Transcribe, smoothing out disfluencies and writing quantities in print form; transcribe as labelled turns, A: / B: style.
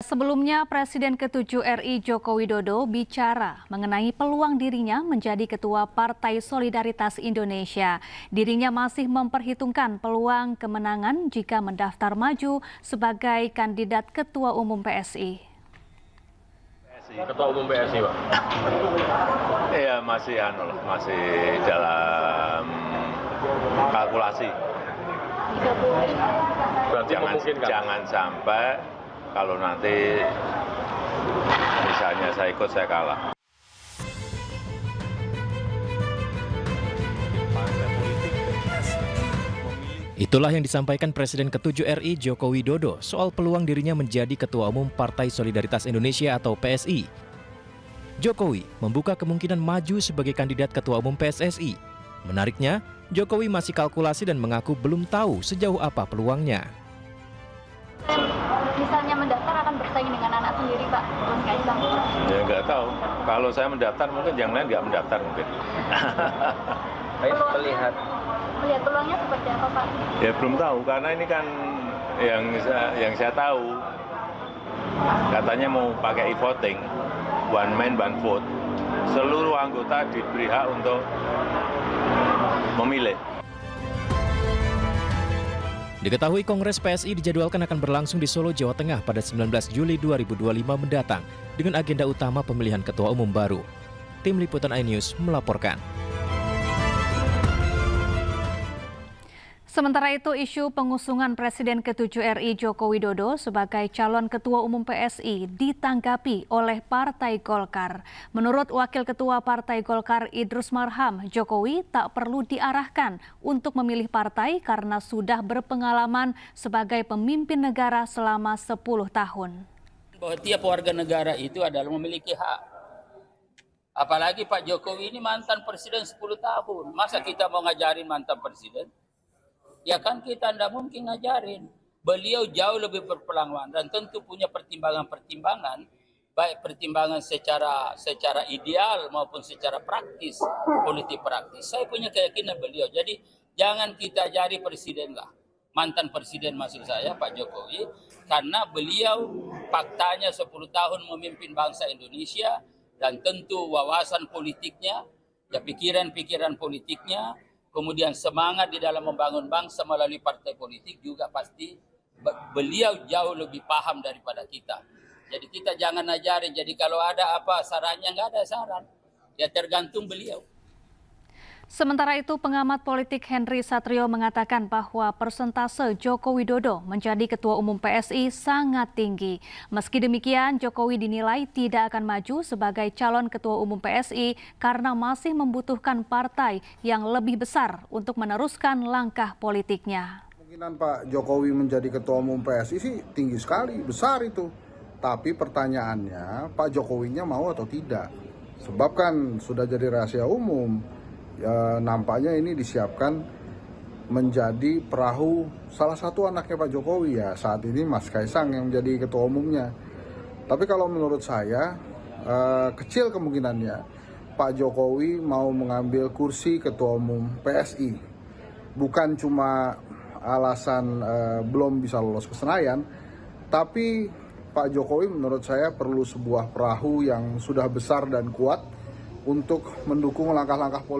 A: Sebelumnya, Presiden ke-7 RI Joko Widodo bicara mengenai peluang dirinya menjadi Ketua Partai Solidaritas Indonesia. Dirinya masih memperhitungkan peluang kemenangan jika mendaftar maju sebagai kandidat Ketua Umum PSI.
B: Ketua Umum PSI, Pak? Iya, masih dalam kalkulasi. Jangan sampai kalau nanti misalnya saya ikut, saya kalah.
C: Itulah yang disampaikan Presiden ke-7 RI Joko Widodo soal peluang dirinya menjadi Ketua Umum Partai Solidaritas Indonesia atau PSI. Jokowi membuka kemungkinan maju sebagai kandidat Ketua Umum PSSI. Menariknya, Jokowi masih kalkulasi dan mengaku belum tahu sejauh apa peluangnya.
D: Misalnya mendaftar akan bersaing dengan anak sendiri, Pak, Mas Kaisang?
B: Ya nggak tahu. Kalau saya mendaftar mungkin yang lain nggak mendaftar mungkin.
D: Melihat peluangnya seperti apa, Pak?
B: Ya belum tahu karena ini kan yang saya tahu katanya mau pakai e-voting, one man one vote. Seluruh anggota diberi hak untuk memilih.
C: Diketahui Kongres PSI dijadwalkan akan berlangsung di Solo, Jawa Tengah pada 19 Juli 2025 mendatang dengan agenda utama pemilihan Ketua Umum baru. Tim Liputan iNews melaporkan.
A: Sementara itu, isu pengusungan Presiden ke-7 RI Joko Widodo sebagai calon Ketua Umum PSI ditanggapi oleh Partai Golkar. Menurut Wakil Ketua Partai Golkar Idrus Marham, Jokowi tak perlu diarahkan untuk memilih partai karena sudah berpengalaman sebagai pemimpin negara selama 10 tahun.
E: Bahwa tiap warga negara itu adalah memiliki hak. Apalagi Pak Jokowi ini mantan presiden 10 tahun. Masa kita mau ngajarin mantan presiden? Ya kan kita tidak mungkin ngajarin. Beliau jauh lebih berpengalaman dan tentu punya pertimbangan-pertimbangan, baik pertimbangan secara ideal maupun secara praktis, politik praktis. Saya punya keyakinan beliau. Jadi jangan kita ajari presiden lah. Mantan presiden maksud saya Pak Jokowi, karena beliau faktanya 10 tahun memimpin bangsa Indonesia dan tentu wawasan politiknya, ya pikiran-pikiran politiknya, kemudian semangat di dalam membangun bangsa melalui partai politik juga pasti beliau jauh lebih paham daripada kita. Jadi kita jangan ajarin. Jadi kalau ada apa sarannya, nggak ada saran. Ya tergantung beliau.
A: Sementara itu, pengamat politik Henry Satrio mengatakan bahwa persentase Joko Widodo menjadi Ketua Umum PSI sangat tinggi. Meski demikian, Jokowi dinilai tidak akan maju sebagai calon Ketua Umum PSI karena masih membutuhkan partai yang lebih besar untuk meneruskan langkah politiknya.
F: Kemungkinan Pak Jokowi menjadi Ketua Umum PSI sih tinggi sekali, besar itu. Tapi pertanyaannya, Pak Jokowinya mau atau tidak? Sebab kan sudah jadi rahasia umum. Ya, nampaknya ini disiapkan menjadi perahu salah satu anaknya Pak Jokowi ya saat ini Mas Kaisang yang menjadi ketua umumnya. Tapi kalau menurut saya kecil kemungkinannya Pak Jokowi mau mengambil kursi ketua umum PSI. Bukan cuma alasan belum bisa lolos ke Senayan, tapi Pak Jokowi menurut saya perlu sebuah perahu yang sudah besar dan kuat untuk mendukung langkah-langkah politik.